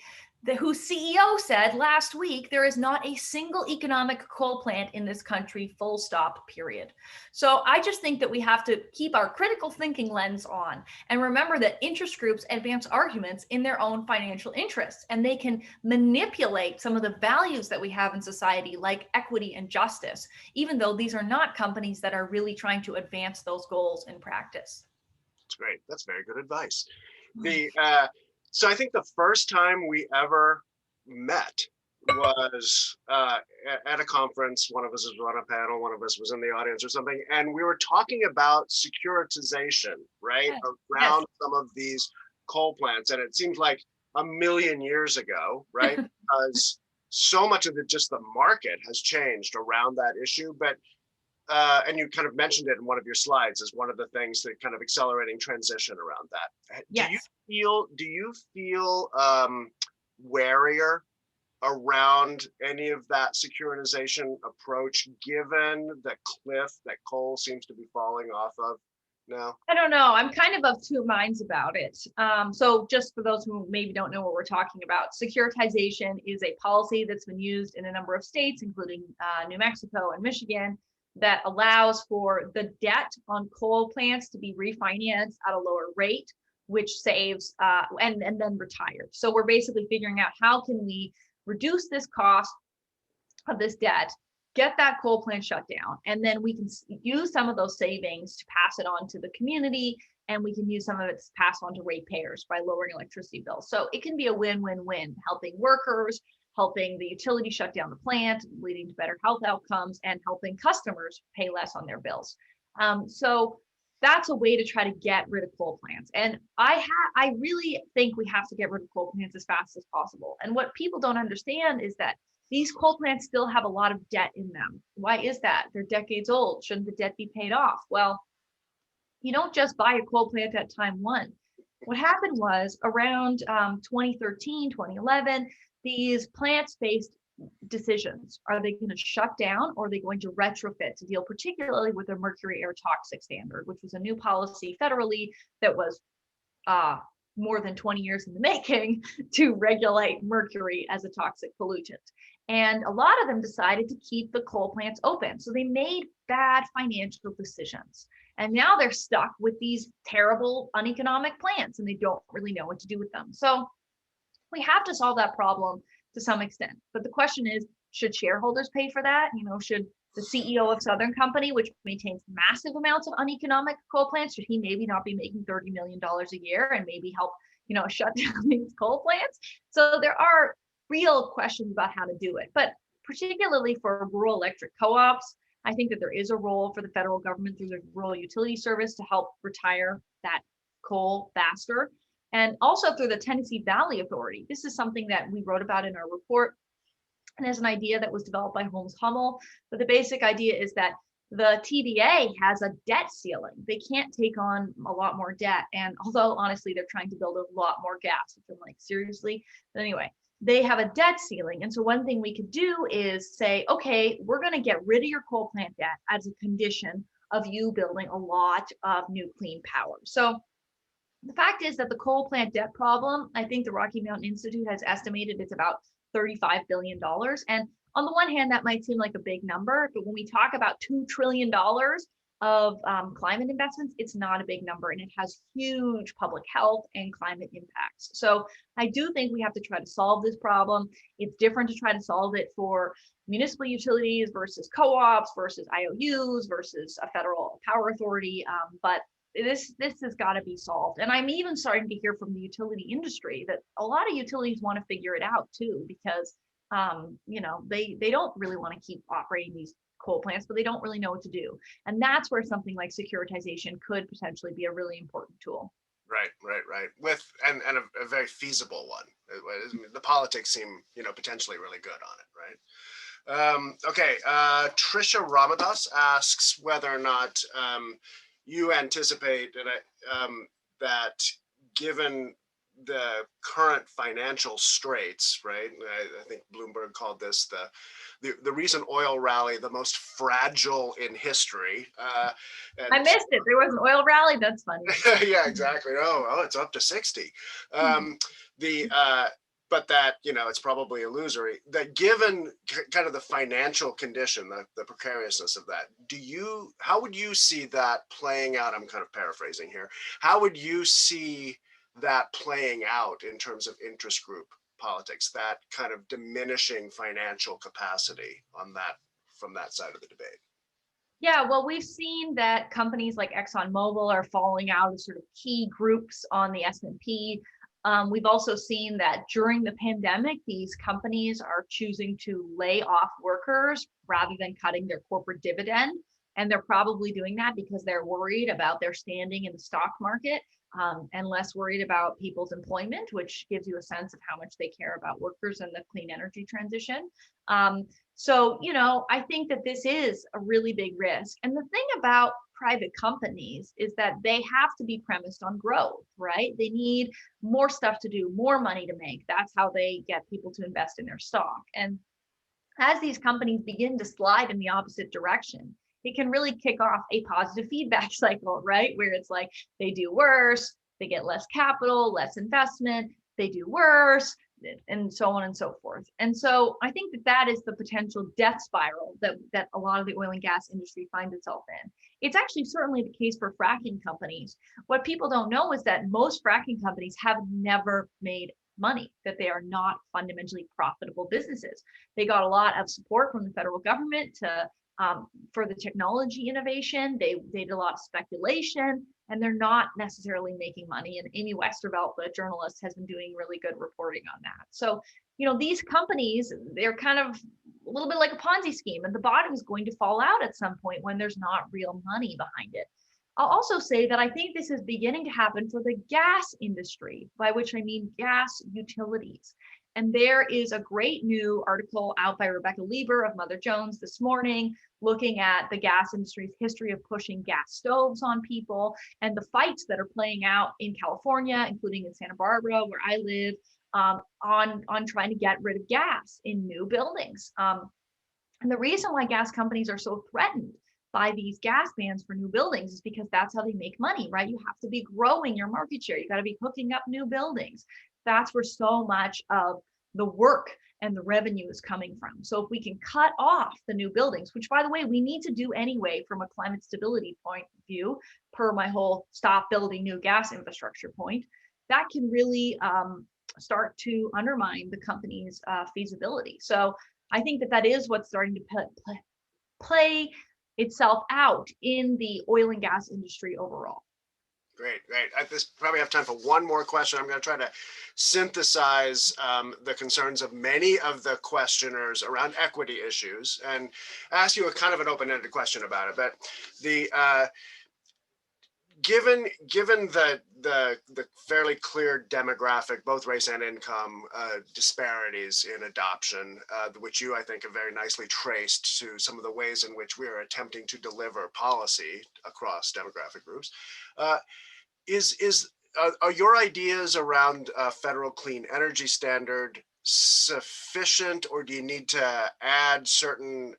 whose CEO said last week, there is not a single economic coal plant in this country, full stop, period. So I just think that we have to keep our critical thinking lens on and remember that interest groups advance arguments in their own financial interests, and they can manipulate some of the values that we have in society, like equity and justice, even though these are not companies that are really trying to advance those goals in practice.
That's great. That's very good advice. So I think the first time we ever met was at a conference. One of us was on a panel, one of us was in the audience or something, and we were talking about securitization, right,
Yes.
around
Yes.
some of these coal plants. And it seems like a million years ago, right, because so much of just the market has changed around that issue. But and you kind of mentioned it in one of your slides as one of the things that kind of accelerating transition around that.
Yes.
Do you feel warier around any of that securitization approach, given the cliff that coal seems to be falling off of now?
I don't know. I'm kind of two minds about it. So just for those who maybe don't know what we're talking about, securitization is a policy that's been used in a number of states, including New Mexico and Michigan, that allows for the debt on coal plants to be refinanced at a lower rate, which saves and then retired. So we're basically figuring out how can we reduce this cost of this debt, get that coal plant shut down, and then we can use some of those savings to pass it on to the community, and we can use some of it to pass on to ratepayers by lowering electricity bills. So it can be a win-win-win, helping workers, helping the utility shut down the plant, leading to better health outcomes, and helping customers pay less on their bills. So
that's a way to try to get rid of coal plants. And I really think we have to get rid of coal plants as fast as possible. And what people don't understand is that these coal plants still have a lot of debt in them. Why is that? They're decades old. Shouldn't the debt be paid off? Well, you don't just buy a coal plant at time one. What happened was around 2013, 2011, these plants faced decisions. Are they going to shut down, or are they going to retrofit to deal particularly with the mercury air toxic standard, which was a new policy federally that was uh, more than 20 years in the making to regulate mercury as a toxic pollutant. And a lot of them decided to keep the coal plants open. So they made bad financial decisions. And now they're stuck with these terrible, uneconomic plants, and they don't really know what to do with them. So we have to solve that problem to some extent. But the question is, should shareholders pay for that? Should the CEO of Southern Company, which maintains massive amounts of uneconomic coal plants, should he maybe not be making $30 million a year and maybe help, shut down these coal plants? So there are real questions about how to do it. But particularly for rural electric co-ops, I think that there is a role for the federal government through the Rural Utility Service to help retire that coal faster. And also through the Tennessee Valley Authority. This is something that we wrote about in our report, and as an idea that was developed by Holmes Hummel. But the basic idea is that the TVA has a debt ceiling. They can't take on a lot more debt. And although honestly, they're trying to build a lot more gas, which I'm like, seriously? But anyway, they have a debt ceiling. And so one thing we could do is say, okay, we're going to get rid of your coal plant debt as a condition of you building a lot of new clean power. So the fact is that the coal plant debt problem, I think the Rocky Mountain Institute has estimated it's about $35 billion. And on the one hand, that might seem like a big number, but when we talk about $2 trillion of climate investments, it's not a big number, and it has huge public health and climate impacts. So I do think we have to try to solve this problem. It's different to try to solve it for municipal utilities versus co-ops versus IOUs versus a federal power authority, but this has got to be solved. And I'm even starting to hear from the utility industry that a lot of utilities want to figure it out too, because they don't really want to keep operating these coal plants, but they don't really know what to do. And that's where something like securitization could potentially be a really important tool.
Right. With and a very feasible one. The politics seem, potentially really good on it, right? Okay. Trisha Ramadas asks whether or not you anticipate that given the current financial straits, right? I think Bloomberg called this the recent oil rally the most fragile in history.
I missed it. There was an oil rally. That's funny.
Yeah, exactly. Oh, it's up to 60. But that, it's probably illusory. That given kind of the financial condition, the precariousness of that, how would you see that playing out? I'm kind of paraphrasing here. How would you see that playing out in terms of interest group politics, that kind of diminishing financial capacity from that side of the debate?
Yeah, well, we've seen that companies like ExxonMobil are falling out of sort of key groups on the S&P. We've also seen that during the pandemic, these companies are choosing to lay off workers rather than cutting their corporate dividend. And they're probably doing that because they're worried about their standing in the stock market, and less worried about people's employment, which gives you a sense of how much they care about workers and the clean energy transition. So, I think that this is a really big risk. And the thing about private companies is that they have to be premised on growth, right? They need more stuff to do, more money to make. That's how they get people to invest in their stock. And as these companies begin to slide in the opposite direction, it can really kick off a positive feedback cycle, right? Where it's like they do worse, they get less capital, less investment, they do worse, and so on and so forth. And so I think that is the potential death spiral that a lot of the oil and gas industry finds itself in. It's actually certainly the case for fracking companies. What people don't know is that most fracking companies have never made money, that they are not fundamentally profitable businesses. They got a lot of support from the federal government for the technology innovation. They did a lot of speculation, and they're not necessarily making money. And Amy Westervelt, the journalist, has been doing really good reporting on that. So, these companies, they're kind of a little bit like a Ponzi scheme, and the bottom is going to fall out at some point when there's not real money behind it. I'll also say that I think this is beginning to happen for the gas industry, by which I mean gas utilities. And there is a great new article out by Rebecca Lieber of Mother Jones this morning, looking at the gas industry's history of pushing gas stoves on people and the fights that are playing out in California, including in Santa Barbara, where I live, on trying to get rid of gas in new buildings. And the reason why gas companies are so threatened by these gas bans for new buildings is because that's how they make money, right? You have to be growing your market share. You got to be hooking up new buildings. That's where so much of the work and the revenue is coming from. So if we can cut off the new buildings, which by the way, we need to do anyway from a climate stability point of view, per my whole stop building new gas infrastructure point, that can really start to undermine the company's feasibility. So I think that is what's starting to play itself out in the oil and gas industry overall.
Great, great. I probably have time for one more question. I'm going to try to synthesize the concerns of many of the questioners around equity issues and ask you a kind of an open-ended question about it. But the given the fairly clear demographic, both race and income disparities in adoption, which you, I think, have very nicely traced to some of the ways in which we are attempting to deliver policy across demographic groups, are your ideas around a federal clean energy standard sufficient, or do you need to add certain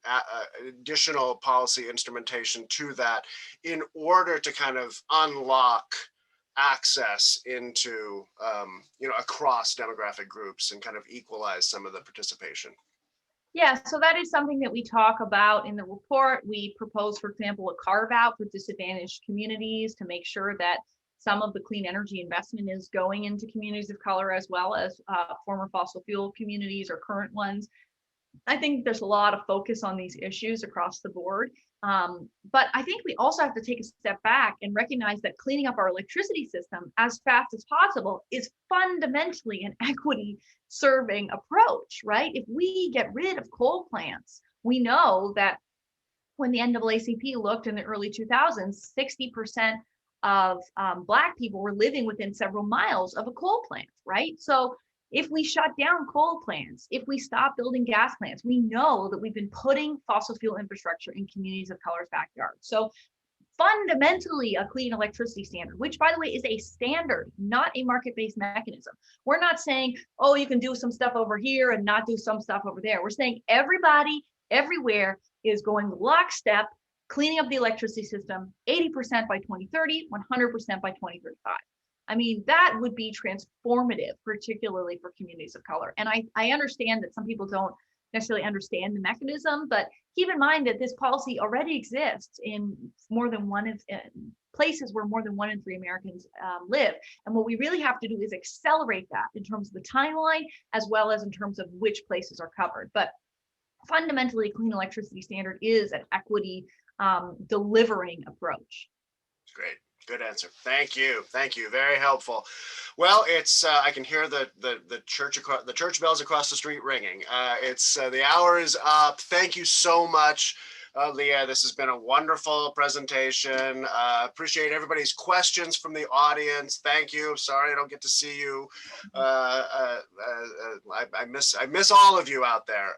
additional policy instrumentation to that in order to kind of unlock access into across demographic groups and kind of equalize some of the participation?
Yeah, so that is something that we talk about in the report. We propose, for example, a carve out for disadvantaged communities to make sure that some of the clean energy investment is going into communities of color, as well as former fossil fuel communities or current ones. I think there's a lot of focus on these issues across the board. But I think we also have to take a step back and recognize that cleaning up our electricity system as fast as possible is fundamentally an equity serving approach, right? If we get rid of coal plants, we know that when the NAACP looked in the early 2000s, 60% of Black people were living within several miles of a coal plant, right? So if we shut down coal plants, if we stop building gas plants, we know that we've been putting fossil fuel infrastructure in communities of color's backyards. So fundamentally a clean electricity standard, which by the way is a standard, not a market-based mechanism. We're not saying, oh, you can do some stuff over here and not do some stuff over there. We're saying everybody, everywhere is going lockstep, cleaning up the electricity system, 80% by 2030, 100% by 2035. I mean, that would be transformative, particularly for communities of color. And I understand that some people don't necessarily understand the mechanism, but keep in mind that this policy already exists in more than places where more than 1 in 3 Americans live. And what we really have to do is accelerate that in terms of the timeline, as well as in terms of which places are covered. But fundamentally, a clean electricity standard is an equity delivering approach.
Great. Good answer. Thank you. Thank you. Very helpful. Well, it's I can hear the church bells across the street ringing. It's the hour is up. Thank you so much, Leah. This has been a wonderful presentation. Appreciate everybody's questions from the audience. Thank you. Sorry I don't get to see you. I miss all of you out there.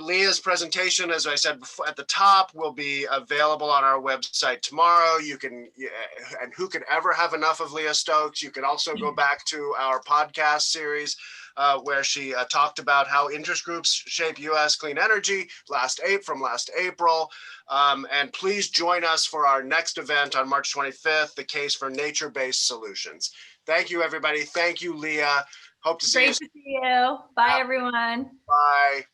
Leah's presentation, as I said before, at the top, will be available on our website tomorrow. You can, and who could ever have enough of Leah Stokes? You can also go back to our podcast series where she talked about how interest groups shape U.S. clean energy from last April. And please join us for our next event on March 25th, the case for nature-based solutions. Thank you, everybody. Thank you, Leah. Hope to see you.
Great to see you. Bye, everyone.
Bye.